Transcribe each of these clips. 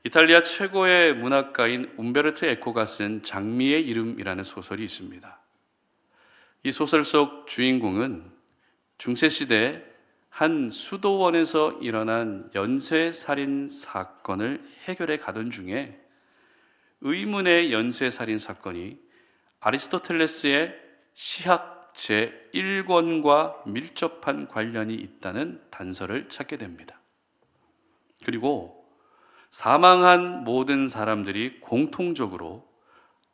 이탈리아 최고의 문학가인 움베르토 에코가 쓴 장미의 이름이라는 소설이 있습니다. 이 소설 속 주인공은 중세시대 한 수도원에서 일어난 연쇄살인 사건을 해결해 가던 중에 의문의 연쇄살인 사건이 아리스토텔레스의 시학 제1권과 밀접한 관련이 있다는 단서를 찾게 됩니다. 그리고 사망한 모든 사람들이 공통적으로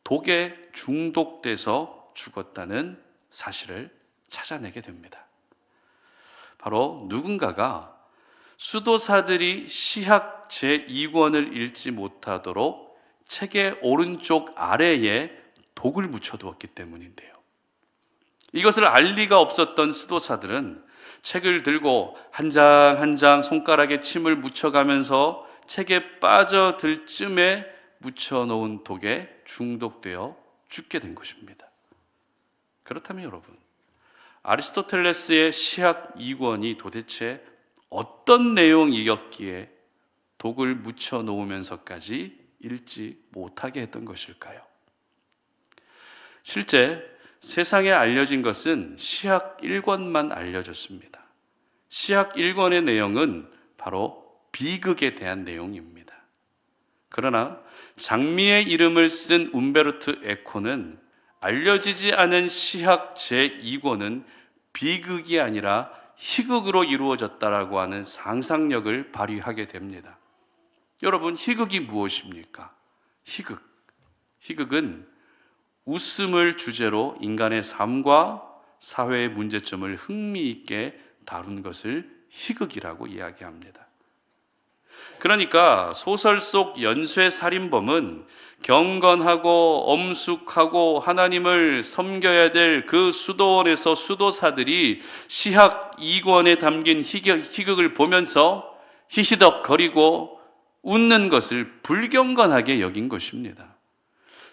독에 중독돼서 죽었다는 사실을 찾아내게 됩니다. 바로 누군가가 수도사들이 시학 제2권을 읽지 못하도록 책의 오른쪽 아래에 독을 묻혀두었기 때문인데요. 이것을 알 리가 없었던 수도사들은 책을 들고 한 장 한 장 손가락에 침을 묻혀가면서 책에 빠져들 쯤에 묻혀놓은 독에 중독되어 죽게 된 것입니다. 그렇다면 여러분, 아리스토텔레스의 시학 2권이 도대체 어떤 내용이었기에 독을 묻혀놓으면서까지 읽지 못하게 했던 것일까요? 실제 세상에 알려진 것은 시학 1권만 알려졌습니다. 시학 1권의 내용은 바로 비극에 대한 내용입니다. 그러나 장미의 이름을 쓴 움베르토 에코는 알려지지 않은 시학 제2권은 비극이 아니라 희극으로 이루어졌다라고 하는 상상력을 발휘하게 됩니다. 여러분, 희극이 무엇입니까? 희극은 웃음을 주제로 인간의 삶과 사회의 문제점을 흥미있게 다룬 것을 희극이라고 이야기합니다. 그러니까 소설 속 연쇄살인범은 경건하고 엄숙하고 하나님을 섬겨야 될 그 수도원에서 수도사들이 시학 2권에 담긴 희극을 보면서 히히덕거리고 웃는 것을 불경건하게 여긴 것입니다.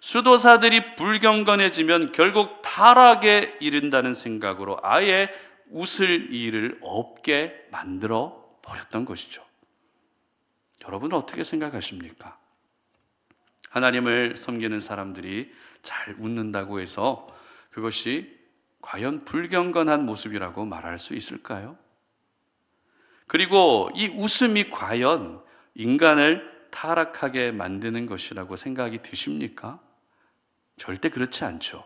수도사들이 불경건해지면 결국 타락에 이른다는 생각으로 아예 웃을 일을 없게 만들어 버렸던 것이죠. 여러분은 어떻게 생각하십니까? 하나님을 섬기는 사람들이 잘 웃는다고 해서 그것이 과연 불경건한 모습이라고 말할 수 있을까요? 그리고 이 웃음이 과연 인간을 타락하게 만드는 것이라고 생각이 드십니까? 절대 그렇지 않죠.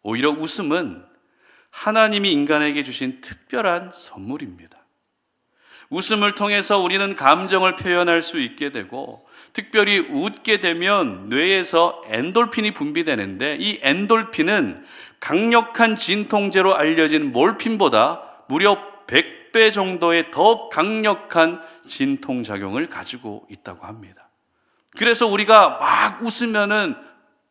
오히려 웃음은 하나님이 인간에게 주신 특별한 선물입니다. 웃음을 통해서 우리는 감정을 표현할 수 있게 되고, 특별히 웃게 되면 뇌에서 엔돌핀이 분비되는데, 이 엔돌핀은 강력한 진통제로 알려진 몰핀보다 무려 100배 정도의 더 강력한 진통작용을 가지고 있다고 합니다. 그래서 우리가 막 웃으면은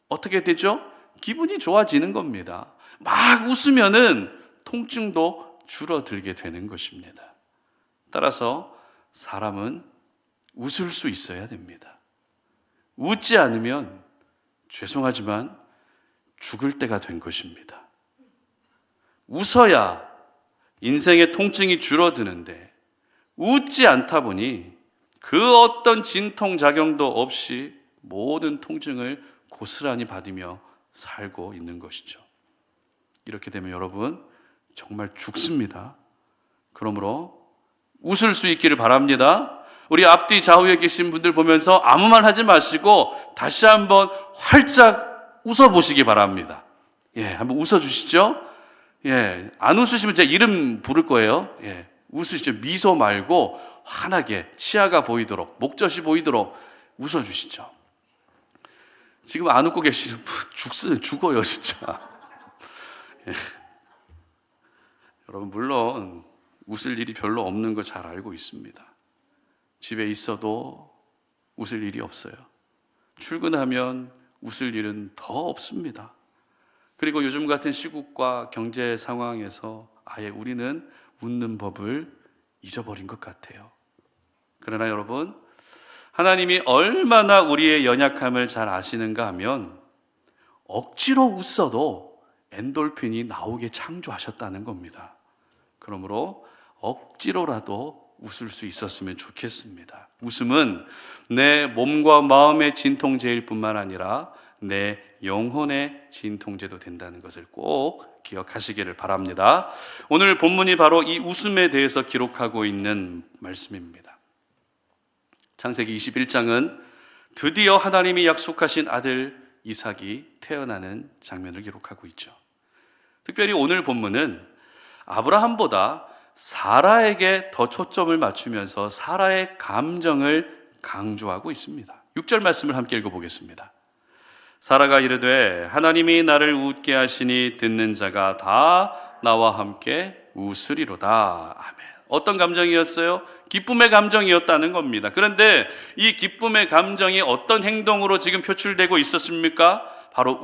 어떻게 되죠? 기분이 좋아지는 겁니다. 막 웃으면은 통증도 줄어들게 되는 것입니다. 따라서 사람은 웃을 수 있어야 됩니다. 웃지 않으면 죄송하지만 죽을 때가 된 것입니다. 웃어야 인생의 통증이 줄어드는데 웃지 않다 보니 그 어떤 진통작용도 없이 모든 통증을 고스란히 받으며 살고 있는 것이죠. 이렇게 되면 여러분 정말 죽습니다. 그러므로 웃을 수 있기를 바랍니다. 우리 앞뒤 좌우에 계신 분들 보면서 아무 말 하지 마시고 다시 한번 활짝 웃어보시기 바랍니다. 한번 웃어주시죠. 안 웃으시면 제가 이름 부를 거예요. 웃으시죠. 미소 말고 환하게 치아가 보이도록, 목젖이 보이도록 웃어주시죠. 지금 안 웃고 계시는 분 죽어요 진짜. 여러분, 물론 웃을 일이 별로 없는 거 잘 알고 있습니다. 집에 있어도 웃을 일이 없어요. 출근하면 웃을 일은 더 없습니다. 그리고 요즘 같은 시국과 경제 상황에서 아예 우리는 웃는 법을 잊어버린 것 같아요. 그러나 여러분, 하나님이 얼마나 우리의 연약함을 잘 아시는가 하면 억지로 웃어도 엔돌핀이 나오게 창조하셨다는 겁니다. 그러므로 억지로라도 웃을 수 있었으면 좋겠습니다. 웃음은 내 몸과 마음의 진통제일 뿐만 아니라 내 영혼의 진통제도 된다는 것을 꼭 기억하시기를 바랍니다. 오늘 본문이 바로 이 웃음에 대해서 기록하고 있는 말씀입니다. 창세기 21장은 드디어 하나님이 약속하신 아들 이삭이 태어나는 장면을 기록하고 있죠. 특별히 오늘 본문은 아브라함보다 사라에게 더 초점을 맞추면서 사라의 감정을 강조하고 있습니다. 6절 말씀을 함께 읽어보겠습니다. 사라가 이르되 하나님이 나를 웃게 하시니 듣는 자가 다 나와 함께 웃으리로다. 아멘. 어떤 감정이었어요? 기쁨의 감정이었다는 겁니다. 그런데 이 기쁨의 감정이 어떤 행동으로 지금 표출되고 있었습니까? 바로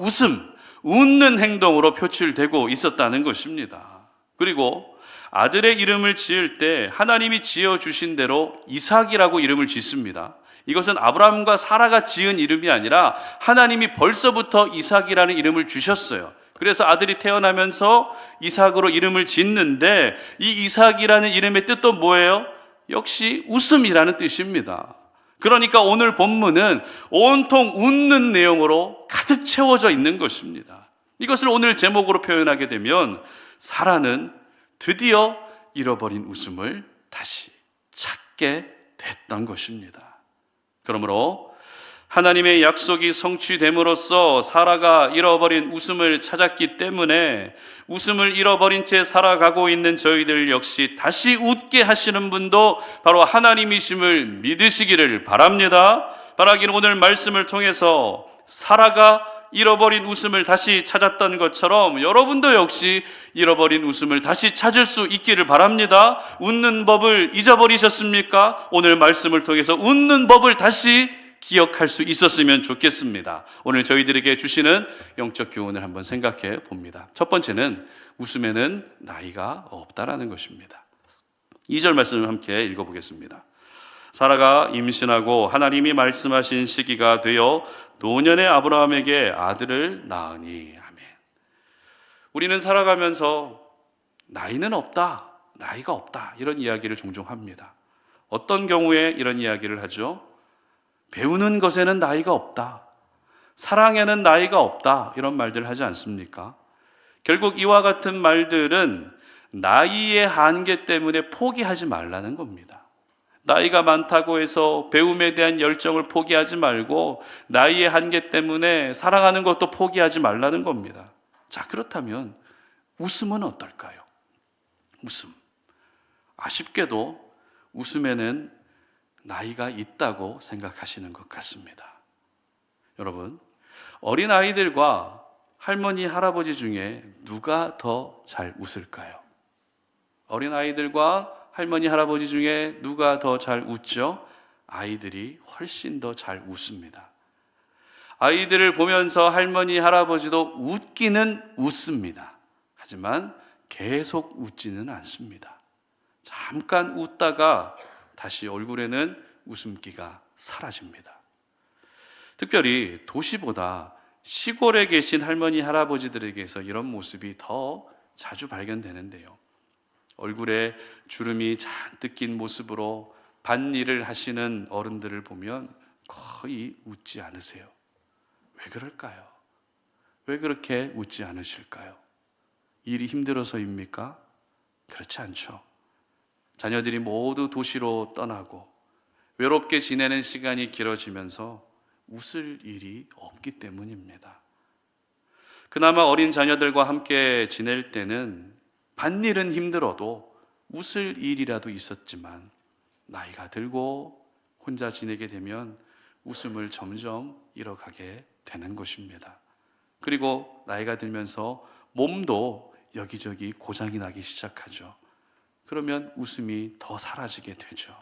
웃는 행동으로 표출되고 있었다는 것입니다. 그리고 아들의 이름을 지을 때 하나님이 지어주신 대로 이삭이라고 이름을 짓습니다. 이것은 아브라함과 사라가 지은 이름이 아니라 하나님이 벌써부터 이삭이라는 이름을 주셨어요. 그래서 아들이 태어나면서 이삭으로 이름을 짓는데 이 이삭이라는 이름의 뜻도 뭐예요? 역시 웃음이라는 뜻입니다. 그러니까 오늘 본문은 온통 웃는 내용으로 가득 채워져 있는 것입니다. 이것을 오늘 제목으로 표현하게 되면 사라는 드디어 잃어버린 웃음을 다시 찾게 됐던 것입니다. 그러므로 하나님의 약속이 성취됨으로써 사라가 잃어버린 웃음을 찾았기 때문에 웃음을 잃어버린 채 살아가고 있는 저희들 역시 다시 웃게 하시는 분도 바로 하나님이심을 믿으시기를 바랍니다. 바라기는 오늘 말씀을 통해서 사라가 잃어버린 웃음을 다시 찾았던 것처럼 여러분도 역시 잃어버린 웃음을 다시 찾을 수 있기를 바랍니다. 웃는 법을 잊어버리셨습니까? 오늘 말씀을 통해서 웃는 법을 다시 기억할 수 있었으면 좋겠습니다. 오늘 저희들에게 주시는 영적 교훈을 한번 생각해 봅니다. 첫 번째는 웃음에는 나이가 없다라는 것입니다. 2절 말씀을 함께 읽어보겠습니다. 사라가 임신하고 하나님이 말씀하신 시기가 되어 노년의 아브라함에게 아들을 낳으니. 아멘. 우리는 살아가면서 나이는 없다, 나이가 없다 이런 이야기를 종종 합니다. 어떤 경우에 이런 이야기를 하죠? 배우는 것에는 나이가 없다, 사랑에는 나이가 없다 이런 말들 하지 않습니까? 결국 이와 같은 말들은 나이의 한계 때문에 포기하지 말라는 겁니다. 나이가 많다고 해서 배움에 대한 열정을 포기하지 말고 나이의 한계 때문에 사랑하는 것도 포기하지 말라는 겁니다. 자, 그렇다면 웃음은 어떨까요? 웃음. 아쉽게도 웃음에는 나이가 있다고 생각하시는 것 같습니다. 여러분, 어린 아이들과 할머니, 할아버지 중에 누가 더 잘 웃을까요? 어린 아이들과 할머니, 할아버지 중에 누가 더 잘 웃죠? 아이들이 훨씬 더 잘 웃습니다. 아이들을 보면서 할머니, 할아버지도 웃기는 웃습니다. 하지만 계속 웃지는 않습니다. 잠깐 웃다가 다시 얼굴에는 웃음기가 사라집니다. 특별히 도시보다 시골에 계신 할머니, 할아버지들에게서 이런 모습이 더 자주 발견되는데요. 얼굴에 주름이 잔뜩 낀 모습으로 밭일을 하시는 어른들을 보면 거의 웃지 않으세요. 왜 그럴까요? 왜 그렇게 웃지 않으실까요? 일이 힘들어서입니까? 그렇지 않죠. 자녀들이 모두 도시로 떠나고 외롭게 지내는 시간이 길어지면서 웃을 일이 없기 때문입니다. 그나마 어린 자녀들과 함께 지낼 때는 밭일은 힘들어도 웃을 일이라도 있었지만 나이가 들고 혼자 지내게 되면 웃음을 점점 잃어가게 되는 것입니다. 그리고 나이가 들면서 몸도 여기저기 고장이 나기 시작하죠. 그러면 웃음이 더 사라지게 되죠.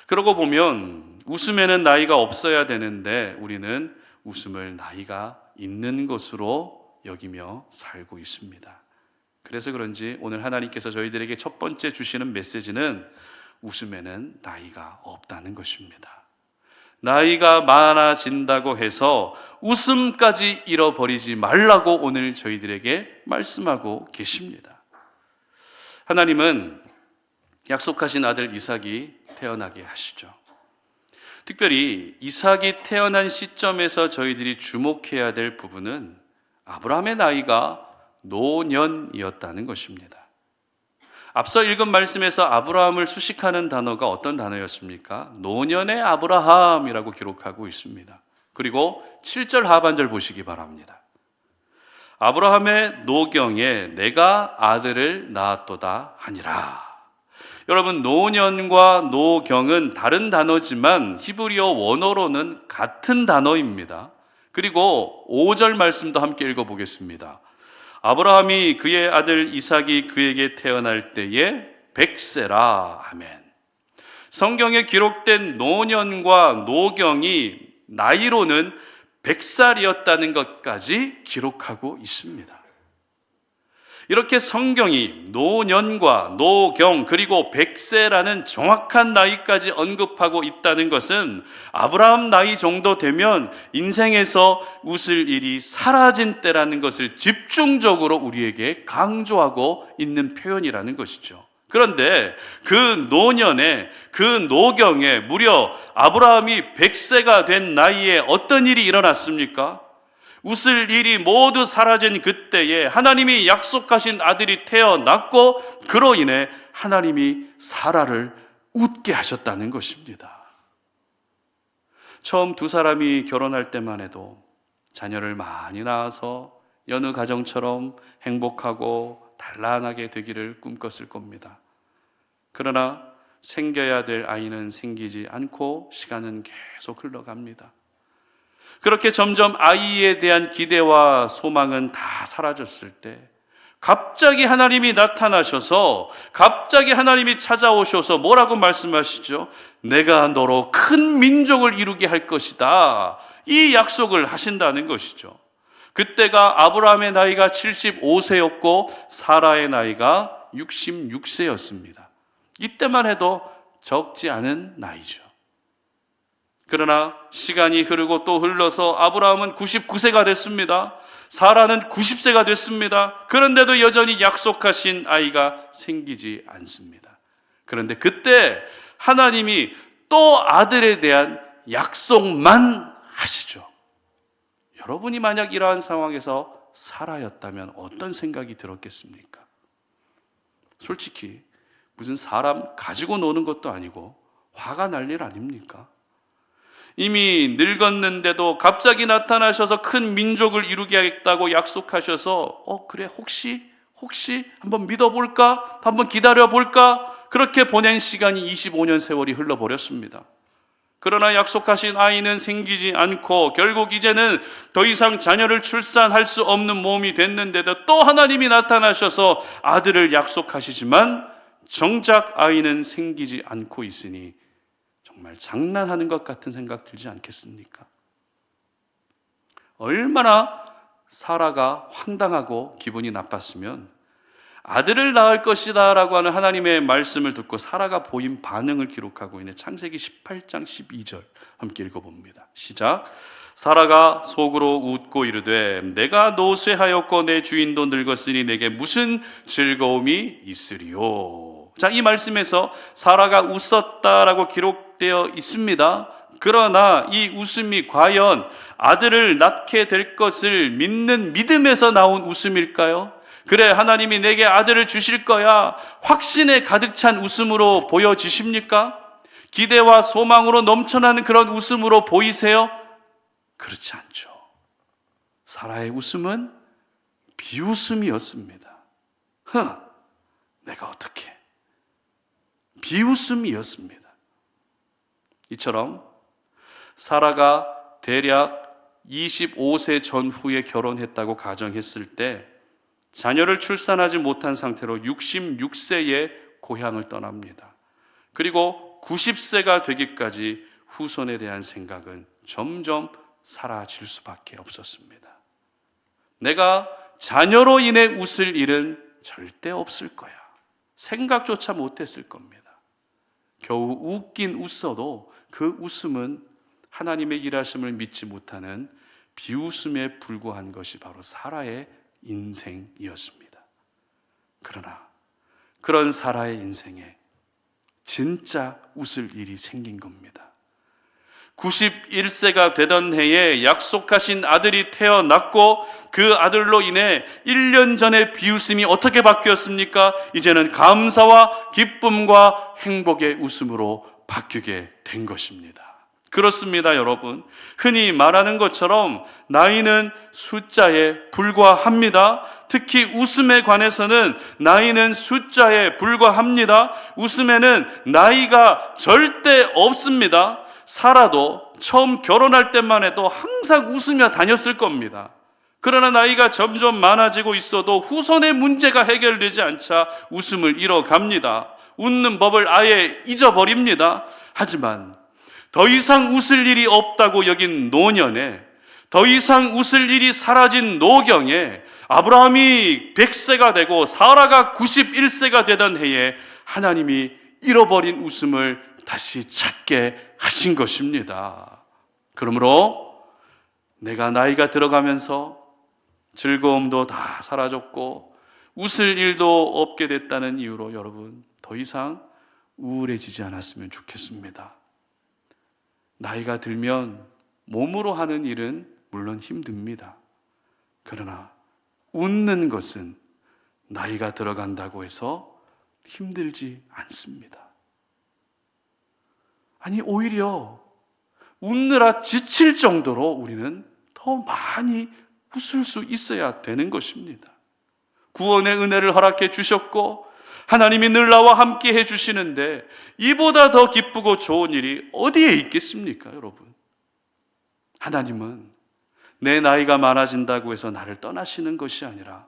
그러고 보면 웃음에는 나이가 없어야 되는데 우리는 웃음을 나이가 있는 것으로 여기며 살고 있습니다. 그래서 그런지 오늘 하나님께서 저희들에게 첫 번째 주시는 메시지는 웃음에는 나이가 없다는 것입니다. 나이가 많아진다고 해서 웃음까지 잃어버리지 말라고 오늘 저희들에게 말씀하고 계십니다. 하나님은 약속하신 아들 이삭이 태어나게 하시죠. 특별히 이삭이 태어난 시점에서 저희들이 주목해야 될 부분은 아브라함의 나이가 노년이었다는 것입니다. 앞서 읽은 말씀에서 아브라함을 수식하는 단어가 어떤 단어였습니까? 노년의 아브라함이라고 기록하고 있습니다. 그리고 7절 하반절 보시기 바랍니다. 아브라함의 노경에 내가 아들을 낳았도다 하니라. 여러분, 노년과 노경은 다른 단어지만 히브리어 원어로는 같은 단어입니다. 그리고 5절 말씀도 함께 읽어보겠습니다. 아브라함이 그의 아들 이삭이 그에게 태어날 때에 100세라. 아멘. 성경에 기록된 노년과 노경이 나이로는 100살이었다는 것까지 기록하고 있습니다. 이렇게 성경이 노년과 노경 그리고 100세라는 정확한 나이까지 언급하고 있다는 것은 아브라함 나이 정도 되면 인생에서 웃을 일이 사라진 때라는 것을 집중적으로 우리에게 강조하고 있는 표현이라는 것이죠. 그런데 그 노년에, 그 노경에 무려 아브라함이 100세가 된 나이에 어떤 일이 일어났습니까? 웃을 일이 모두 사라진 그때에 하나님이 약속하신 아들이 태어났고 그로 인해 하나님이 사라를 웃게 하셨다는 것입니다. 처음 두 사람이 결혼할 때만 해도 자녀를 많이 낳아서 여느 가정처럼 행복하고 단란하게 되기를 꿈꿨을 겁니다. 그러나 생겨야 될 아이는 생기지 않고 시간은 계속 흘러갑니다. 그렇게 점점 아이에 대한 기대와 소망은 다 사라졌을 때 갑자기 하나님이 나타나셔서 갑자기 하나님이 찾아오셔서 뭐라고 말씀하시죠? 내가 너로 큰 민족을 이루게 할 것이다. 이 약속을 하신다는 것이죠. 그때가 아브라함의 나이가 75세였고 사라의 나이가 66세였습니다. 이때만 해도 적지 않은 나이죠. 그러나 시간이 흐르고 또 흘러서 아브라함은 99세가 됐습니다. 사라는 90세가 됐습니다. 그런데도 여전히 약속하신 아이가 생기지 않습니다. 그런데 그때 하나님이 또 아들에 대한 약속만 하시죠. 여러분이 만약 이러한 상황에서 사라였다면 어떤 생각이 들었겠습니까? 솔직히 무슨 사람 가지고 노는 것도 아니고 화가 날 일 아닙니까? 이미 늙었는데도 갑자기 나타나셔서 큰 민족을 이루게 하겠다고 약속하셔서 그래 혹시 한번 믿어볼까? 한번 기다려볼까? 그렇게 보낸 시간이 25년 세월이 흘러버렸습니다. 그러나 약속하신 아이는 생기지 않고 결국 이제는 더 이상 자녀를 출산할 수 없는 몸이 됐는데도 또 하나님이 나타나셔서 아들을 약속하시지만 정작 아이는 생기지 않고 있으니 정말 장난하는 것 같은 생각 들지 않겠습니까? 얼마나 사라가 황당하고 기분이 나빴으면 아들을 낳을 것이다 라고 하는 하나님의 말씀을 듣고 사라가 보인 반응을 기록하고 있는 창세기 18장 12절 함께 읽어봅니다. 시작. 사라가 속으로 웃고 이르되 내가 노쇠하였고 내 주인도 늙었으니 내게 무슨 즐거움이 있으리요. 자, 이 말씀에서 사라가 웃었다라고 기록되어 있습니다. 그러나 이 웃음이 과연 아들을 낳게 될 것을 믿는 믿음에서 나온 웃음일까요? 그래, 하나님이 내게 아들을 주실 거야, 확신에 가득 찬 웃음으로 보여지십니까? 기대와 소망으로 넘쳐나는 그런 웃음으로 보이세요? 그렇지 않죠. 사라의 웃음은 비웃음이었습니다. 내가 어떻게? 비웃음이었습니다. 이처럼 사라가 대략 25세 전후에 결혼했다고 가정했을 때 자녀를 출산하지 못한 상태로 66세에 고향을 떠납니다. 그리고 90세가 되기까지 후손에 대한 생각은 점점 사라질 수밖에 없었습니다. 내가 자녀로 인해 웃을 일은 절대 없을 거야. 생각조차 못했을 겁니다. 겨우 웃긴 웃어도 그 웃음은 하나님의 일하심을 믿지 못하는 비웃음에 불과한 것이 바로 사라의 인생이었습니다. 그러나 그런 사라의 인생에 진짜 웃을 일이 생긴 겁니다. 91세가 되던 해에 약속하신 아들이 태어났고 그 아들로 인해 1년 전의 비웃음이 어떻게 바뀌었습니까? 이제는 감사와 기쁨과 행복의 웃음으로 바뀌게 된 것입니다. 그렇습니다, 여러분. 흔히 말하는 것처럼 나이는 숫자에 불과합니다. 특히 웃음에 관해서는 나이는 숫자에 불과합니다. 웃음에는 나이가 절대 없습니다. 살아도 처음 결혼할 때만 해도 항상 웃으며 다녔을 겁니다. 그러나 나이가 점점 많아지고 있어도 후손의 문제가 해결되지 않자 웃음을 잃어갑니다. 웃는 법을 아예 잊어버립니다. 하지만 더 이상 웃을 일이 없다고 여긴 노년에, 더 이상 웃을 일이 사라진 노경에 아브라함이 100세가 되고 사라가 91세가 되던 해에 하나님이 잃어버린 웃음을 다시 찾게 하신 것입니다. 그러므로 내가 나이가 들어가면서 즐거움도 다 사라졌고 웃을 일도 없게 됐다는 이유로 여러분 더 이상 우울해지지 않았으면 좋겠습니다. 나이가 들면 몸으로 하는 일은 물론 힘듭니다. 그러나 웃는 것은 나이가 들어간다고 해서 힘들지 않습니다. 아니, 오히려 웃느라 지칠 정도로 우리는 더 많이 웃을 수 있어야 되는 것입니다. 구원의 은혜를 허락해 주셨고 하나님이 늘 나와 함께 해 주시는데 이보다 더 기쁘고 좋은 일이 어디에 있겠습니까, 여러분? 하나님은 내 나이가 많아진다고 해서 나를 떠나시는 것이 아니라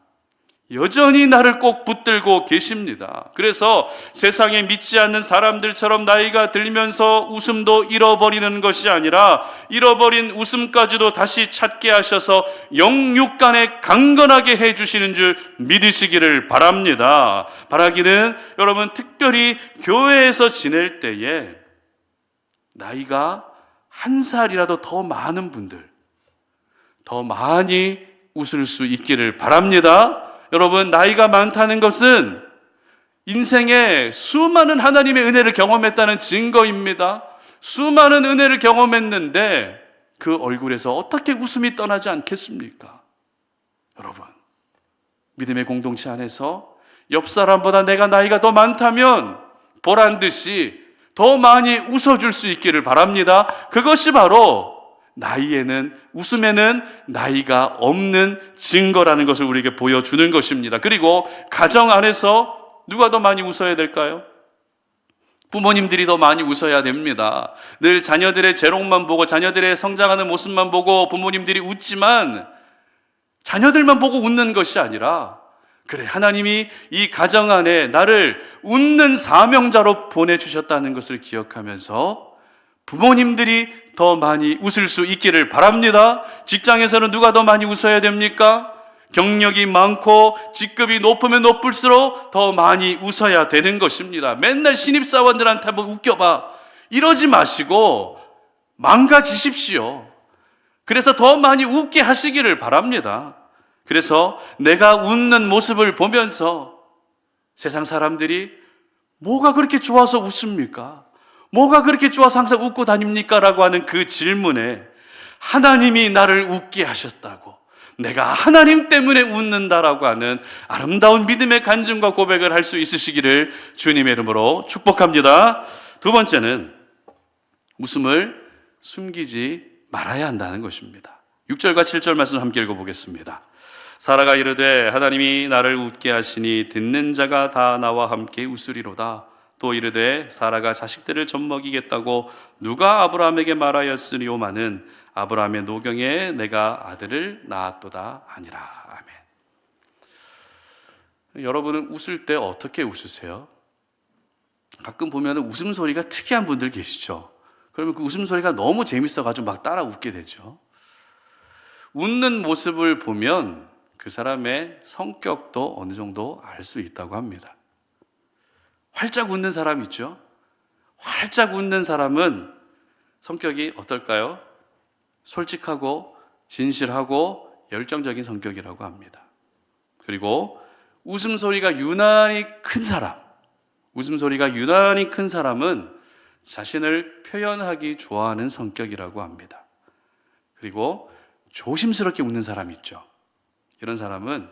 여전히 나를 꼭 붙들고 계십니다. 그래서 세상에 믿지 않는 사람들처럼 나이가 들면서 웃음도 잃어버리는 것이 아니라 잃어버린 웃음까지도 다시 찾게 하셔서 영육간에 강건하게 해주시는 줄 믿으시기를 바랍니다. 바라기는 여러분 특별히 교회에서 지낼 때에 나이가 한 살이라도 더 많은 분들, 더 많이 웃을 수 있기를 바랍니다. 여러분, 나이가 많다는 것은 인생에 수많은 하나님의 은혜를 경험했다는 증거입니다. 수많은 은혜를 경험했는데 그 얼굴에서 어떻게 웃음이 떠나지 않겠습니까? 여러분, 믿음의 공동체 안에서 옆 사람보다 내가 나이가 더 많다면 보란 듯이 더 많이 웃어줄 수 있기를 바랍니다. 그것이 바로 나이에는, 웃음에는 나이가 없는 증거라는 것을 우리에게 보여주는 것입니다. 그리고 가정 안에서 누가 더 많이 웃어야 될까요? 부모님들이 더 많이 웃어야 됩니다. 늘 자녀들의 재롱만 보고 자녀들의 성장하는 모습만 보고 부모님들이 웃지만 자녀들만 보고 웃는 것이 아니라 그래, 하나님이 이 가정 안에 나를 웃는 사명자로 보내주셨다는 것을 기억하면서 부모님들이 더 많이 웃을 수 있기를 바랍니다. 직장에서는 누가 더 많이 웃어야 됩니까? 경력이 많고 직급이 높으면 높을수록 더 많이 웃어야 되는 것입니다. 맨날 신입사원들한테 한번 웃겨봐, 이러지 마시고 망가지십시오. 그래서 더 많이 웃게 하시기를 바랍니다. 그래서 내가 웃는 모습을 보면서 세상 사람들이 뭐가 그렇게 좋아서 웃습니까? 뭐가 그렇게 좋아서 항상 웃고 다닙니까? 라고 하는 그 질문에 하나님이 나를 웃게 하셨다고, 내가 하나님 때문에 웃는다라고 하는 아름다운 믿음의 간증과 고백을 할 수 있으시기를 주님의 이름으로 축복합니다. 두 번째는 웃음을 숨기지 말아야 한다는 것입니다. 6절과 7절 말씀 함께 읽어보겠습니다. 사라가 이르되 하나님이 나를 웃게 하시니 듣는 자가 다 나와 함께 웃으리로다. 또 이르되 사라가 자식들을 젖먹이겠다고 누가 아브라함에게 말하였으리오마는 아브라함의 노경에 내가 아들을 낳았도다 하니라. 아멘. 여러분은 웃을 때 어떻게 웃으세요? 가끔 보면 웃음소리가 특이한 분들 계시죠? 그러면 그 웃음소리가 너무 재밌어가지고 막 따라 웃게 되죠. 웃는 모습을 보면 그 사람의 성격도 어느 정도 알 수 있다고 합니다. 활짝 웃는 사람 있죠? 활짝 웃는 사람은 성격이 어떨까요? 솔직하고 진실하고 열정적인 성격이라고 합니다. 그리고 웃음소리가 유난히 큰 사람, 웃음소리가 유난히 큰 사람은 자신을 표현하기 좋아하는 성격이라고 합니다. 그리고 조심스럽게 웃는 사람 있죠. 이런 사람은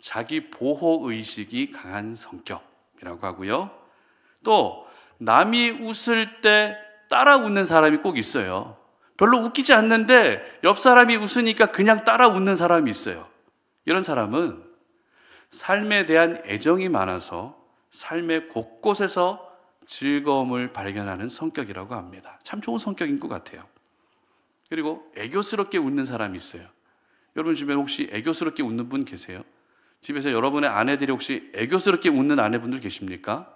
자기 보호 의식이 강한 성격이라고 하고요. 또 남이 웃을 때 따라 웃는 사람이 꼭 있어요. 별로 웃기지 않는데 옆 사람이 웃으니까 그냥 따라 웃는 사람이 있어요. 이런 사람은 삶에 대한 애정이 많아서 삶의 곳곳에서 즐거움을 발견하는 성격이라고 합니다. 참 좋은 성격인 것 같아요. 그리고 애교스럽게 웃는 사람이 있어요. 여러분 주변에 혹시 애교스럽게 웃는 분 계세요? 집에서 여러분의 아내들이 혹시 애교스럽게 웃는 아내분들 계십니까?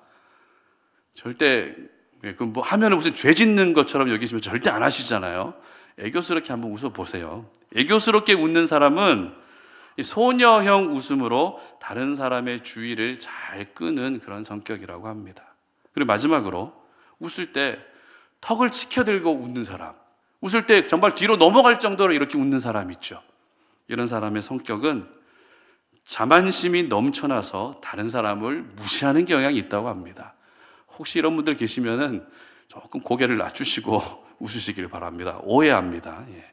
절대 그 뭐 하면 무슨 죄 짓는 것처럼 여기시면 절대 안 하시잖아요. 애교스럽게 한번 웃어보세요. 애교스럽게 웃는 사람은 소녀형 웃음으로 다른 사람의 주의를 잘 끄는 그런 성격이라고 합니다. 그리고 마지막으로 웃을 때 턱을 치켜들고 웃는 사람, 웃을 때 정말 뒤로 넘어갈 정도로 이렇게 웃는 사람 있죠. 이런 사람의 성격은 자만심이 넘쳐나서 다른 사람을 무시하는 경향이 있다고 합니다. 혹시 이런 분들 계시면은 조금 고개를 낮추시고 웃으시길 바랍니다. 오해합니다. 예.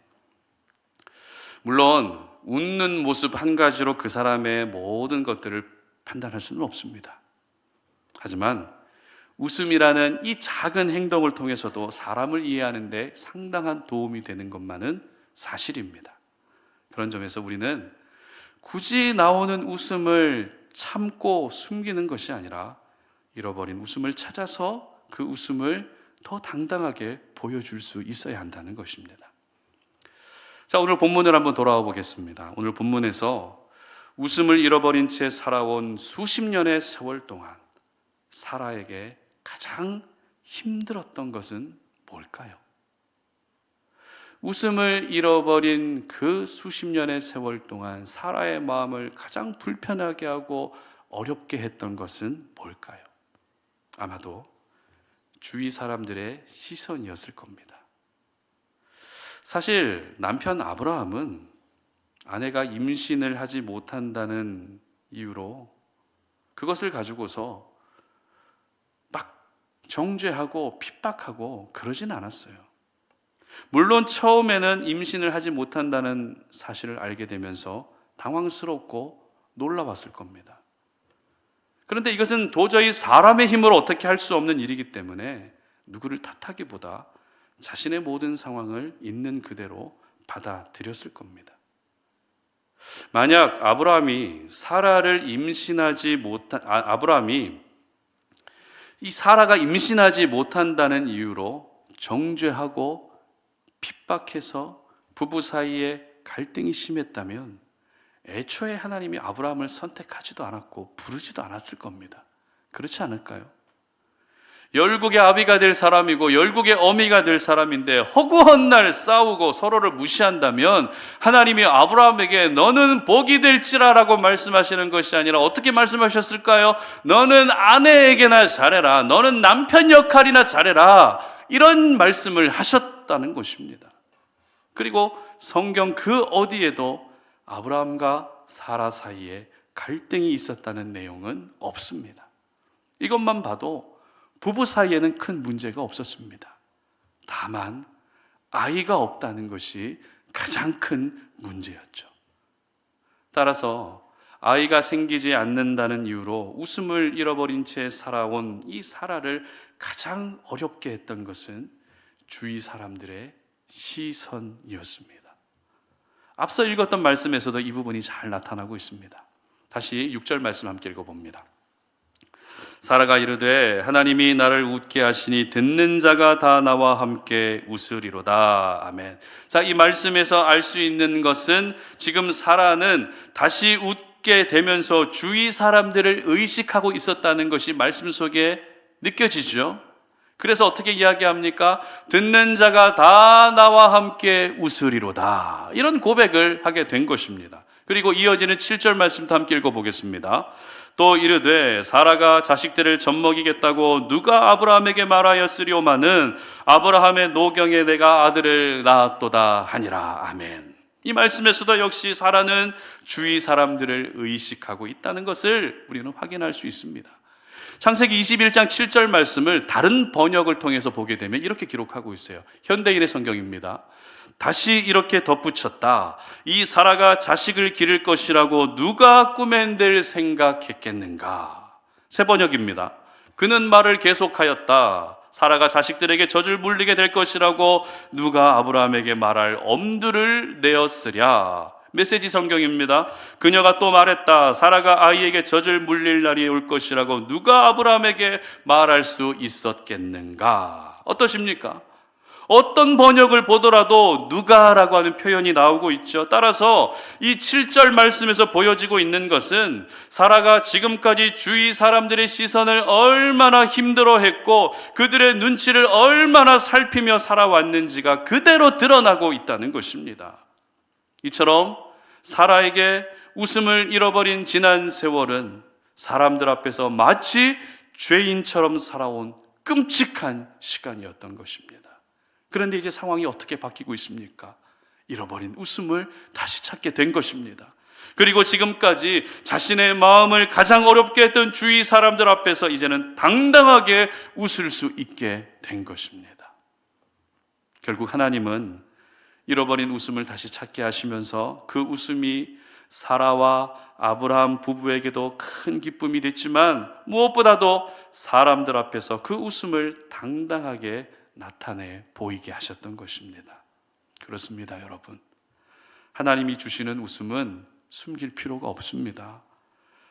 물론 웃는 모습 한 가지로 그 사람의 모든 것들을 판단할 수는 없습니다. 하지만 웃음이라는 이 작은 행동을 통해서도 사람을 이해하는 데 상당한 도움이 되는 것만은 사실입니다. 그런 점에서 우리는 굳이 나오는 웃음을 참고 숨기는 것이 아니라 잃어버린 웃음을 찾아서 그 웃음을 더 당당하게 보여줄 수 있어야 한다는 것입니다. 자, 오늘 본문을 한번 돌아와 보겠습니다. 오늘 본문에서 웃음을 잃어버린 채 살아온 수십 년의 세월 동안 사라에게 가장 힘들었던 것은 뭘까요? 웃음을 잃어버린 그 수십 년의 세월 동안 사라의 마음을 가장 불편하게 하고 어렵게 했던 것은 뭘까요? 아마도 주위 사람들의 시선이었을 겁니다. 사실 남편 아브라함은 아내가 임신을 하지 못한다는 이유로 그것을 가지고서 막 정죄하고 핍박하고 그러진 않았어요. 물론 처음에는 임신을 하지 못한다는 사실을 알게 되면서 당황스럽고 놀라웠을 겁니다. 그런데 이것은 도저히 사람의 힘으로 어떻게 할 수 없는 일이기 때문에 누구를 탓하기보다 자신의 모든 상황을 있는 그대로 받아들였을 겁니다. 만약 아브라함이 이 사라가 임신하지 못한다는 이유로 정죄하고 핍박해서 부부 사이에 갈등이 심했다면 애초에 하나님이 아브라함을 선택하지도 않았고 부르지도 않았을 겁니다. 그렇지 않을까요? 열국의 아비가 될 사람이고 열국의 어미가 될 사람인데 허구한 날 싸우고 서로를 무시한다면 하나님이 아브라함에게 너는 복이 될지라라고 말씀하시는 것이 아니라 어떻게 말씀하셨을까요? 너는 아내에게나 잘해라. 너는 남편 역할이나 잘해라. 이런 말씀을 하셨다는 것입니다. 그리고 성경 그 어디에도 아브라함과 사라 사이에 갈등이 있었다는 내용은 없습니다. 이것만 봐도 부부 사이에는 큰 문제가 없었습니다. 다만 아이가 없다는 것이 가장 큰 문제였죠. 따라서 아이가 생기지 않는다는 이유로 웃음을 잃어버린 채 살아온 이 사라를 가장 어렵게 했던 것은 주위 사람들의 시선이었습니다. 앞서 읽었던 말씀에서도 이 부분이 잘 나타나고 있습니다. 다시 6절 말씀 함께 읽어봅니다. 사라가 이르되 하나님이 나를 웃게 하시니 듣는 자가 다 나와 함께 웃으리로다. 아멘. 자, 이 말씀에서 알 수 있는 것은 지금 사라는 다시 웃게 되면서 주위 사람들을 의식하고 있었다는 것이 말씀 속에 느껴지죠. 그래서 어떻게 이야기합니까? 듣는 자가 다 나와 함께 웃으리로다. 이런 고백을 하게 된 것입니다. 그리고 이어지는 7절 말씀도 함께 읽어보겠습니다. 또 이르되 사라가 자식들을 젖먹이겠다고 누가 아브라함에게 말하였으리오마는 아브라함의 노경에 내가 아들을 낳았도다 하니라. 아멘. 이 말씀에서도 역시 사라는 주위 사람들을 의식하고 있다는 것을 우리는 확인할 수 있습니다. 창세기 21장 7절 말씀을 다른 번역을 통해서 보게 되면 이렇게 기록하고 있어요. 현대인의 성경입니다. 다시 이렇게 덧붙였다. 이 사라가 자식을 기를 것이라고 누가 꿈엔들 생각했겠는가. 새 번역입니다. 그는 말을 계속하였다. 사라가 자식들에게 젖을 물리게 될 것이라고 누가 아브라함에게 말할 엄두를 내었으랴. 메시지 성경입니다. 그녀가 또 말했다. 사라가 아이에게 젖을 물릴 날이 올 것이라고 누가 아브라함에게 말할 수 있었겠는가. 어떠십니까? 어떤 번역을 보더라도 누가라고 하는 표현이 나오고 있죠. 따라서 이 7절 말씀에서 보여지고 있는 것은 사라가 지금까지 주위 사람들의 시선을 얼마나 힘들어했고 그들의 눈치를 얼마나 살피며 살아왔는지가 그대로 드러나고 있다는 것입니다. 이처럼 사라에게 웃음을 잃어버린 지난 세월은 사람들 앞에서 마치 죄인처럼 살아온 끔찍한 시간이었던 것입니다. 그런데 이제 상황이 어떻게 바뀌고 있습니까? 잃어버린 웃음을 다시 찾게 된 것입니다. 그리고 지금까지 자신의 마음을 가장 어렵게 했던 주위 사람들 앞에서 이제는 당당하게 웃을 수 있게 된 것입니다. 결국 하나님은 잃어버린 웃음을 다시 찾게 하시면서 그 웃음이 사라와 아브라함 부부에게도 큰 기쁨이 됐지만 무엇보다도 사람들 앞에서 그 웃음을 당당하게 나타내 보이게 하셨던 것입니다. 그렇습니다, 여러분. 하나님이 주시는 웃음은 숨길 필요가 없습니다.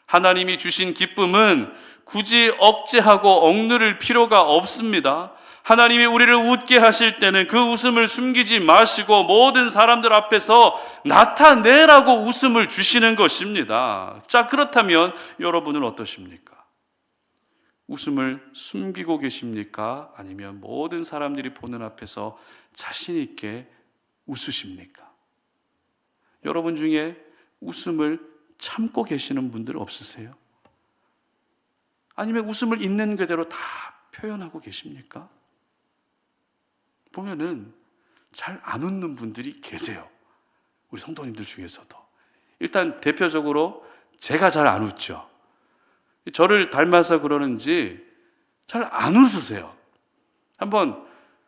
하나님이 주신 기쁨은 굳이 억제하고 억누를 필요가 없습니다. 하나님이 우리를 웃게 하실 때는 그 웃음을 숨기지 마시고 모든 사람들 앞에서 나타내라고 웃음을 주시는 것입니다. 자, 그렇다면 여러분은 어떠십니까? 웃음을 숨기고 계십니까? 아니면 모든 사람들이 보는 앞에서 자신 있게 웃으십니까? 여러분 중에 웃음을 참고 계시는 분들 없으세요? 아니면 웃음을 있는 그대로 다 표현하고 계십니까? 보면은 잘 안 웃는 분들이 계세요. 우리 성도님들 중에서도. 일단 대표적으로 제가 잘 안 웃죠. 저를 닮아서 그러는지 잘 안 웃으세요. 한번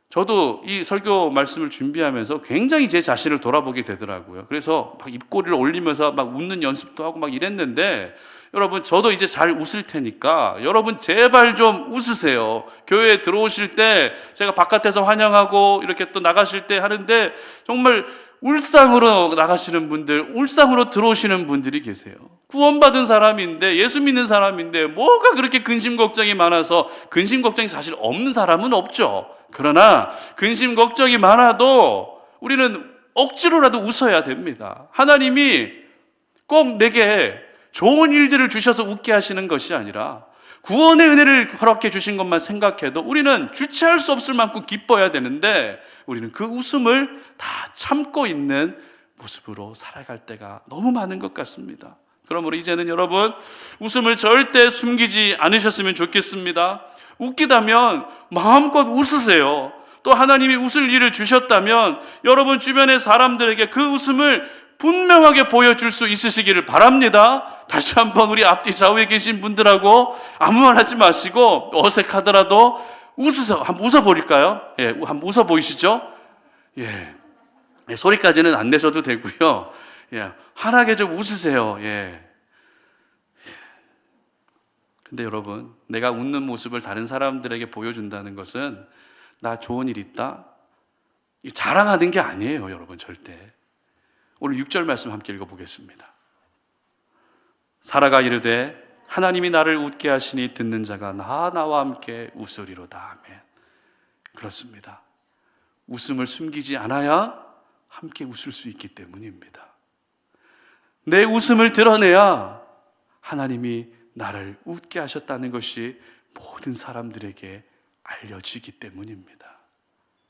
저도 이 설교 말씀을 준비하면서 굉장히 제 자신을 돌아보게 되더라고요. 그래서 막 입꼬리를 올리면서 막 웃는 연습도 하고 막 이랬는데 여러분, 저도 이제 잘 웃을 테니까 여러분 제발 좀 웃으세요. 교회에 들어오실 때 제가 바깥에서 환영하고 이렇게 또 나가실 때 하는데 정말 울상으로 나가시는 분들, 울상으로 들어오시는 분들이 계세요. 구원받은 사람인데, 예수 믿는 사람인데 뭐가 그렇게 근심 걱정이 많아서, 근심 걱정이 사실 없는 사람은 없죠. 그러나 근심 걱정이 많아도 우리는 억지로라도 웃어야 됩니다. 하나님이 꼭 내게 좋은 일들을 주셔서 웃게 하시는 것이 아니라 구원의 은혜를 허락해 주신 것만 생각해도 우리는 주체할 수 없을 만큼 기뻐야 되는데 우리는 그 웃음을 다 참고 있는 모습으로 살아갈 때가 너무 많은 것 같습니다. 그러므로 이제는 여러분, 웃음을 절대 숨기지 않으셨으면 좋겠습니다. 웃기다면 마음껏 웃으세요. 또 하나님이 웃을 일을 주셨다면 여러분 주변의 사람들에게 그 웃음을 분명하게 보여줄 수 있으시기를 바랍니다. 다시 한번 우리 앞뒤 좌우에 계신 분들하고 아무 말 하지 마시고 어색하더라도 웃으세요. 한번 웃어버릴까요? 예, 한번 웃어보이시죠? 예. 예, 소리까지는 안 내셔도 되고요. 예, 환하게 좀 웃으세요. 예. 근데 여러분, 내가 웃는 모습을 다른 사람들에게 보여준다는 것은 나 좋은 일 있다? 자랑하는 게 아니에요, 여러분, 절대. 오늘 6절 말씀 함께 읽어보겠습니다. 사라가 이르되 하나님이 나를 웃게 하시니 듣는 자가 나와 함께 웃으리로다. 아멘. 그렇습니다. 웃음을 숨기지 않아야 함께 웃을 수 있기 때문입니다. 내 웃음을 드러내야 하나님이 나를 웃게 하셨다는 것이 모든 사람들에게 알려지기 때문입니다.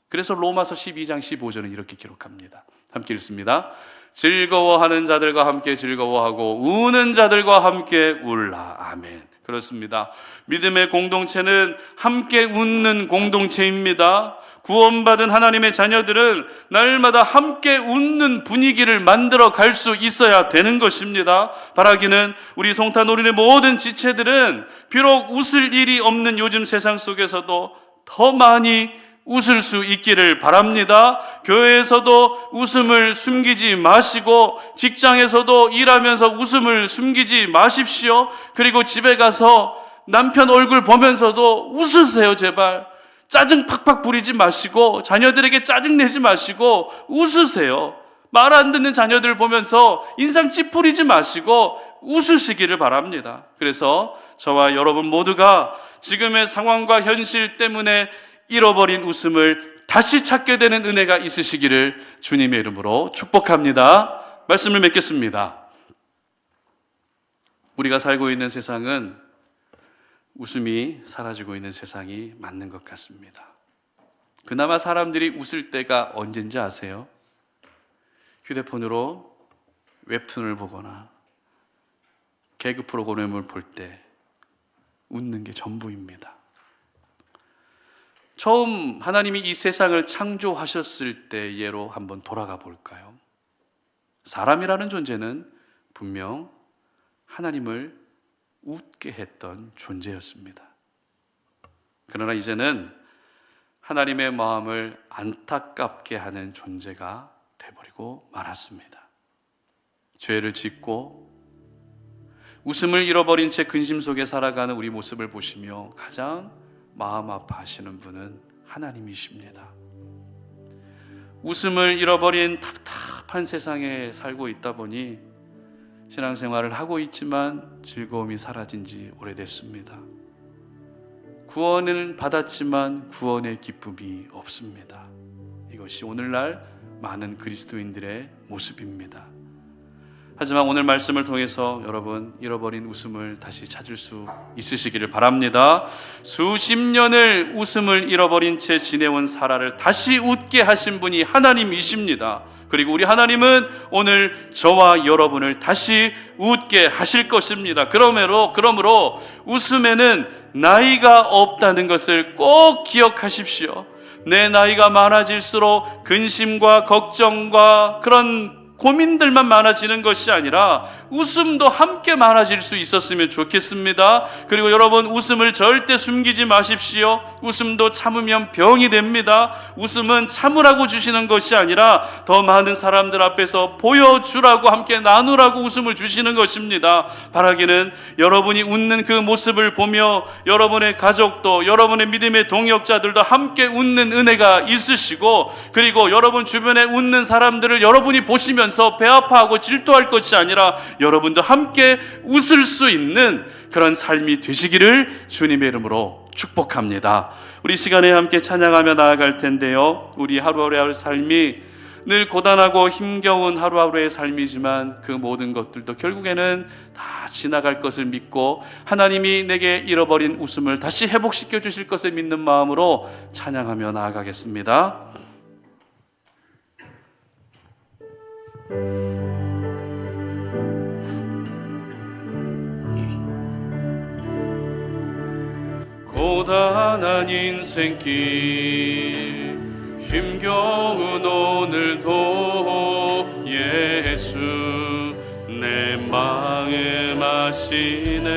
그래서 로마서 12장 15절은 이렇게 기록합니다. 함께 읽습니다. 즐거워하는 자들과 함께 즐거워하고 우는 자들과 함께 울라. 아멘. 그렇습니다. 믿음의 공동체는 함께 웃는 공동체입니다. 구원받은 하나님의 자녀들은 날마다 함께 웃는 분위기를 만들어 갈 수 있어야 되는 것입니다. 바라기는 우리 송탄오륜의 모든 지체들은 비록 웃을 일이 없는 요즘 세상 속에서도 더 많이 웃을 수 있기를 바랍니다. 교회에서도 웃음을 숨기지 마시고 직장에서도 일하면서 웃음을 숨기지 마십시오. 그리고 집에 가서 남편 얼굴 보면서도 웃으세요. 제발 짜증 팍팍 부리지 마시고 자녀들에게 짜증 내지 마시고 웃으세요. 말 안 듣는 자녀들 보면서 인상 찌푸리지 마시고 웃으시기를 바랍니다. 그래서 저와 여러분 모두가 지금의 상황과 현실 때문에 잃어버린 웃음을 다시 찾게 되는 은혜가 있으시기를 주님의 이름으로 축복합니다. 말씀을 맺겠습니다. 우리가 살고 있는 세상은 웃음이 사라지고 있는 세상이 맞는 것 같습니다. 그나마 사람들이 웃을 때가 언젠지 아세요? 휴대폰으로 웹툰을 보거나 개그 프로그램을 볼 때 웃는 게 전부입니다. 처음 하나님이 이 세상을 창조하셨을 때 예로 한번 돌아가 볼까요? 사람이라는 존재는 분명 하나님을 웃게 했던 존재였습니다. 그러나 이제는 하나님의 마음을 안타깝게 하는 존재가 되어버리고 말았습니다. 죄를 짓고 웃음을 잃어버린 채 근심 속에 살아가는 우리 모습을 보시며 가장 마음 아파하시는 분은 하나님이십니다. 웃음을 잃어버린 답답한 세상에 살고 있다 보니 신앙생활을 하고 있지만 즐거움이 사라진 지 오래됐습니다. 구원을 받았지만 구원의 기쁨이 없습니다. 이것이 오늘날 많은 그리스도인들의 모습입니다. 하지만 오늘 말씀을 통해서 여러분 잃어버린 웃음을 다시 찾을 수 있으시기를 바랍니다. 수십 년을 웃음을 잃어버린 채 지내온 사라를 다시 웃게 하신 분이 하나님이십니다. 그리고 우리 하나님은 오늘 저와 여러분을 다시 웃게 하실 것입니다. 그러므로 웃음에는 나이가 없다는 것을 꼭 기억하십시오. 내 나이가 많아질수록 근심과 걱정과 그런 고민들만 많아지는 것이 아니라 웃음도 함께 많아질 수 있었으면 좋겠습니다. 그리고 여러분 웃음을 절대 숨기지 마십시오. 웃음도 참으면 병이 됩니다. 웃음은 참으라고 주시는 것이 아니라 더 많은 사람들 앞에서 보여주라고 함께 나누라고 웃음을 주시는 것입니다. 바라기는 여러분이 웃는 그 모습을 보며 여러분의 가족도 여러분의 믿음의 동역자들도 함께 웃는 은혜가 있으시고 그리고 여러분 주변에 웃는 사람들을 여러분이 보시면 배 아파하고 질투할 것이 아니라 여러분도 함께 웃을 수 있는 그런 삶이 되시기를 주님의 이름으로 축복합니다. 우리 시간에 함께 찬양하며 나아갈 텐데요. 우리 하루하루의 삶이 늘 고단하고 힘겨운 하루하루의 삶이지만 그 모든 것들도 결국에는 다 지나갈 것을 믿고 하나님이 내게 잃어버린 웃음을 다시 회복시켜 주실 것을 믿는 마음으로 찬양하며 나아가겠습니다. 고단한 인생길 힘겨운 오늘도 예수 내 마음 아시네.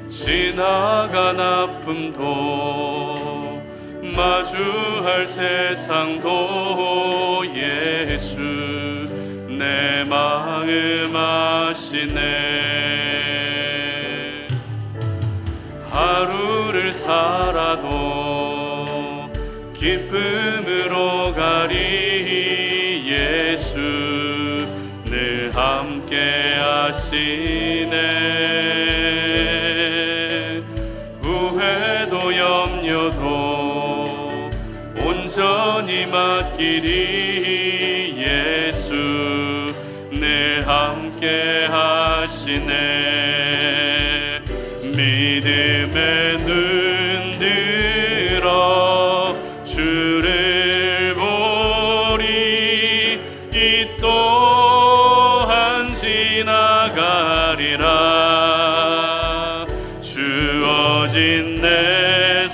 지나간 아픔도 마주할 세상도 예수 내 마음 아시네. 하루를 살아도 기쁨으로 가리 예수 늘 함께 하시네. 후회도 염려도 온전히 맡기리 예수 늘 함께 하시네. 믿음의 눈 들어 주를 보리 이 또한 지나가리라. 주어진 내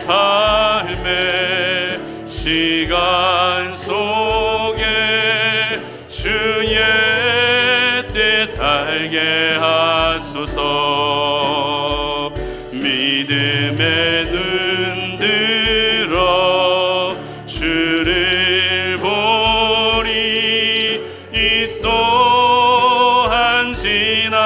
삶 시간 속에 주의 뜻 알게 하소서. 믿음의 눈 들어 주를 보리. 이 또한 지나가리라.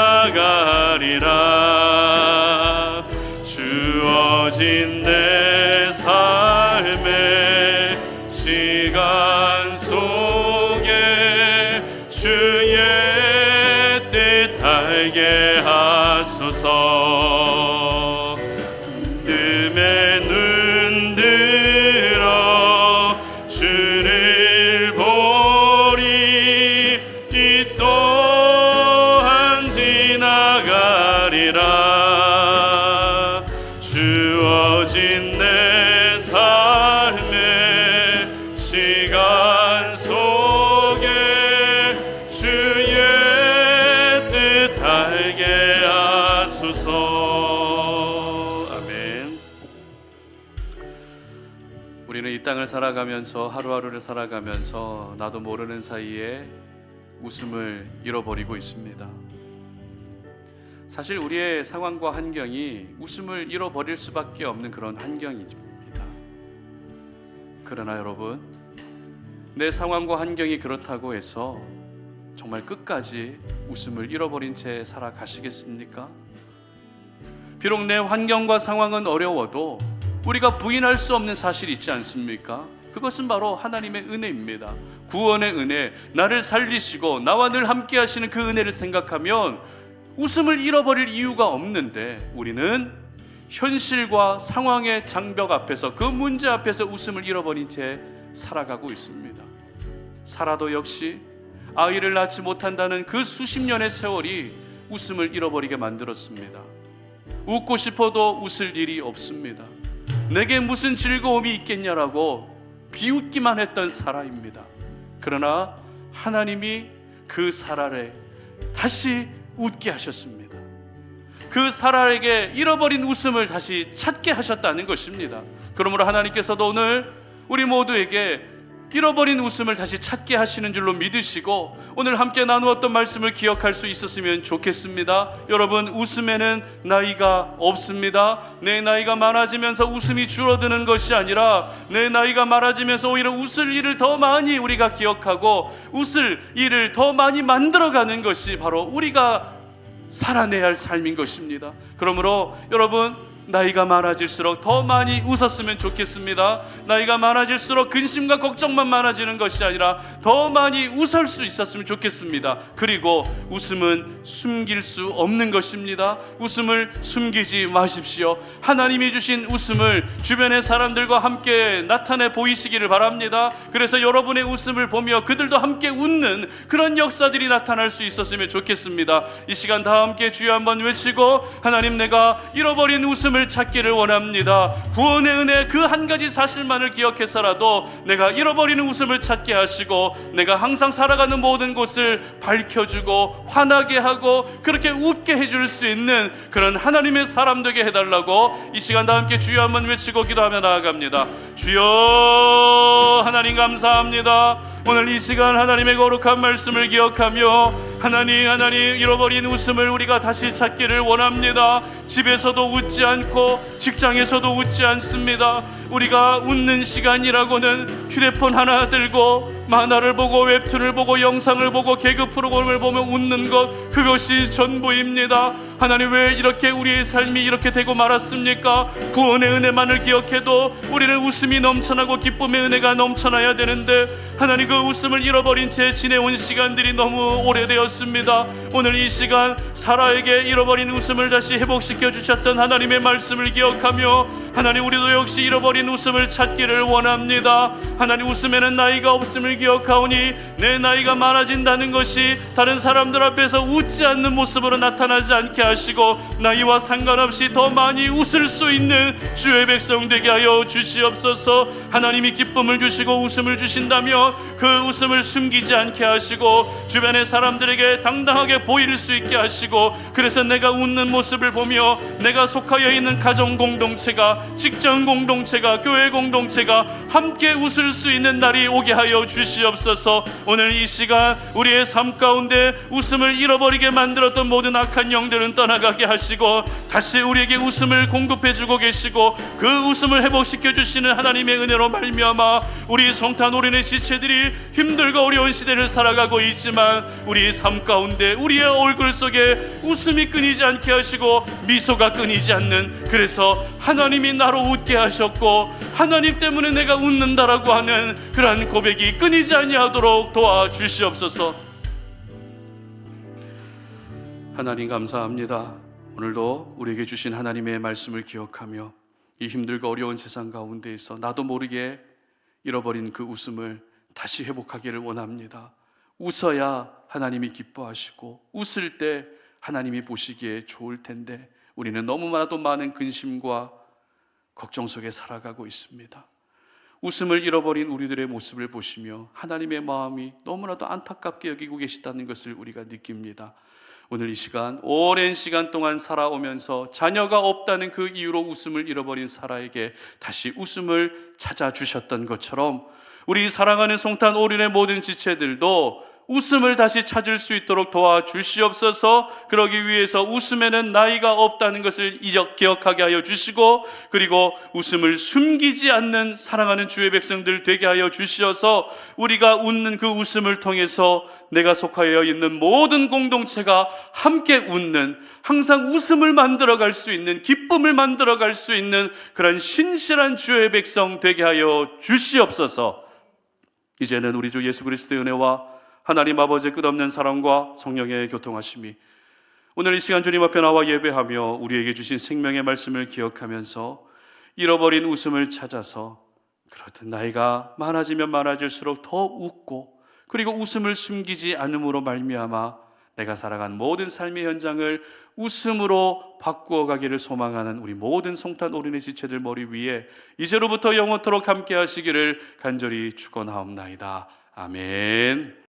주어진 내 삶의 시간 속에 주의 뜻 알게 하소서. 믿음의 눈 들어 주를 보리. 이 또한 지나가리라. 주어진 내 삶의 시간 속에 주의 뜻 알게 하소서. 아멘. 우리는 이 땅을 살아가면서, 하루하루를 살아가면서 나도 모르는 사이에 웃음을 잃어버리고 있습니다. 사실 우리의 상황과 환경이 웃음을 잃어버릴 수밖에 없는 그런 환경입니다. 그러나 여러분, 내 상황과 환경이 그렇다고 해서 정말 끝까지 웃음을 잃어버린 채 살아가시겠습니까? 비록 내 환경과 상황은 어려워도 우리가 부인할 수 없는 사실이 있지 않습니까? 그것은 바로 하나님의 은혜입니다. 구원의 은혜, 나를 살리시고 나와 늘 함께 하시는 그 은혜를 생각하면 웃음을 잃어버릴 이유가 없는데, 우리는 현실과 상황의 장벽 앞에서, 그 문제 앞에서 웃음을 잃어버린 채 살아가고 있습니다. 사라도 역시 아이를 낳지 못한다는 그 수십 년의 세월이 웃음을 잃어버리게 만들었습니다. 웃고 싶어도 웃을 일이 없습니다. 내게 무슨 즐거움이 있겠냐라고 비웃기만 했던 사라입니다. 그러나 하나님이 그 사라를 다시 웃게 하셨습니다. 그 사라에게 잃어버린 웃음을 다시 찾게 하셨다는 것입니다. 그러므로 하나님께서도 오늘 우리 모두에게 잃어버린 웃음을 다시 찾게 하시는 줄로 믿으시고, 오늘 함께 나누었던 말씀을 기억할 수 있었으면 좋겠습니다. 여러분, 웃음에는 나이가 없습니다. 내 나이가 많아지면서 웃음이 줄어드는 것이 아니라, 내 나이가 많아지면서 오히려 웃을 일을 더 많이 우리가 기억하고 웃을 일을 더 많이 만들어가는 것이 바로 우리가 살아내야 할 삶인 것입니다. 그러므로 여러분, 나이가 많아질수록 더 많이 웃었으면 좋겠습니다. 나이가 많아질수록 근심과 걱정만 많아지는 것이 아니라 더 많이 웃을 수 있었으면 좋겠습니다. 그리고 웃음은 숨길 수 없는 것입니다. 웃음을 숨기지 마십시오. 하나님이 주신 웃음을 주변의 사람들과 함께 나타내 보이시기를 바랍니다. 그래서 여러분의 웃음을 보며 그들도 함께 웃는 그런 역사들이 나타날 수 있었으면 좋겠습니다. 이 시간 다 함께 주여 한번 외치고, 하나님, 내가 잃어버린 웃음을 찾기를 원합니다. 구원의 은혜 그 한 가지 사실만을 기억해서라도 내가 잃어버리는 웃음을 찾게 하시고, 내가 항상 살아가는 모든 곳을 밝혀주고 환하게 하고 그렇게 웃게 해줄 수 있는 그런 하나님의 사람 되게 해달라고 이 시간 다 함께 주여 한번 외치고 기도하며 나아갑니다. 주여, 하나님 감사합니다. 오늘 이 시간 하나님의 거룩한 말씀을 기억하며 하나님 잃어버린 웃음을 우리가 다시 찾기를 원합니다. 집에서도 웃지 않고 직장에서도 웃지 않습니다. 우리가 웃는 시간이라고는 휴대폰 하나 들고 만화를 보고 웹툰을 보고 영상을 보고 개그 프로그램을 보며 웃는 것, 그것이 전부입니다. 하나님, 왜 이렇게 우리의 삶이 이렇게 되고 말았습니까? 구원의 은혜만을 기억해도 우리는 웃음이 넘쳐나고 기쁨의 은혜가 넘쳐나야 되는데, 하나님, 그 웃음을 잃어버린 채 지내온 시간들이 너무 오래되었습니다. 오늘 이 시간 사라에게 잃어버린 웃음을 다시 회복시켜 주셨던 하나님의 말씀을 기억하며, 하나님, 우리도 역시 잃어버린 웃음을 찾기를 원합니다. 하나님, 웃음에는 나이가 없음을 기억하오니 내 나이가 많아진다는 것이 다른 사람들 앞에서 웃지 않는 모습으로 나타나지 않게 하시고 나이와 상관없이 더 많이 웃을 수 있는 주의 백성 되게 하여 주시옵소서. 하나님이 기쁨을 주시고 웃음을 주신다며 그 웃음을 숨기지 않게 하시고 주변의 사람들에게 당당하게 보일 수 있게 하시고, 그래서 내가 웃는 모습을 보며 내가 속하여 있는 가정 공동체가, 직장 공동체가, 교회 공동체가 함께 웃을 수 있는 날이 오게 하여 주시옵소서. 오늘 이 시간 우리의 삶 가운데 웃음을 잃어버리게 만들었던 모든 악한 영들은 떠나가게 하시고 다시 우리에게 웃음을 공급해 주고 계시고, 그 웃음을 회복시켜 주시는 하나님의 은혜로 말미암아 우리 성탄 어린의 지체들이 힘들고 어려운 시대를 살아가고 있지만 우리 삶 가운데 우리의 얼굴 속에 웃음이 끊이지 않게 하시고 미소가 끊이지 않는, 그래서 하나님이 나로 웃게 하셨고 하나님 때문에 내가 웃는다라고 하는 그러한 고백이 끊이지 아니하도록 도와주시옵소서. 하나님 감사합니다. 오늘도 우리에게 주신 하나님의 말씀을 기억하며 이 힘들고 어려운 세상 가운데에서 나도 모르게 잃어버린 그 웃음을 다시 회복하기를 원합니다. 웃어야 하나님이 기뻐하시고 웃을 때 하나님이 보시기에 좋을 텐데 우리는 너무나도 많은 근심과 걱정 속에 살아가고 있습니다. 웃음을 잃어버린 우리들의 모습을 보시며 하나님의 마음이 너무나도 안타깝게 여기고 계시다는 것을 우리가 느낍니다. 오늘 이 시간, 오랜 시간 동안 살아오면서 자녀가 없다는 그 이유로 웃음을 잃어버린 사라에게 다시 웃음을 찾아주셨던 것처럼 우리 사랑하는 성탄 오륜의 모든 지체들도 웃음을 다시 찾을 수 있도록 도와주시옵소서. 그러기 위해서 웃음에는 나이가 없다는 것을 기억하게 하여 주시고, 그리고 웃음을 숨기지 않는 사랑하는 주의 백성들 되게 하여 주시어서 우리가 웃는 그 웃음을 통해서 내가 속하여 있는 모든 공동체가 함께 웃는, 항상 웃음을 만들어갈 수 있는, 기쁨을 만들어갈 수 있는 그런 신실한 주의 백성 되게 하여 주시옵소서. 이제는 우리 주 예수 그리스도의 은혜와 하나님 아버지의 끝없는 사랑과 성령의 교통하심이 오늘 이 시간 주님 앞에 나와 예배하며 우리에게 주신 생명의 말씀을 기억하면서 잃어버린 웃음을 찾아서, 그렇듯 나이가 많아지면 많아질수록 더 웃고, 그리고 웃음을 숨기지 않음으로 말미암아 내가 살아간 모든 삶의 현장을 웃음으로 바꾸어 가기를 소망하는 우리 모든 성탄 어린의 지체들 머리 위에 이제로부터 영원토록 함께 하시기를 간절히 축원하옵나이다. 아멘.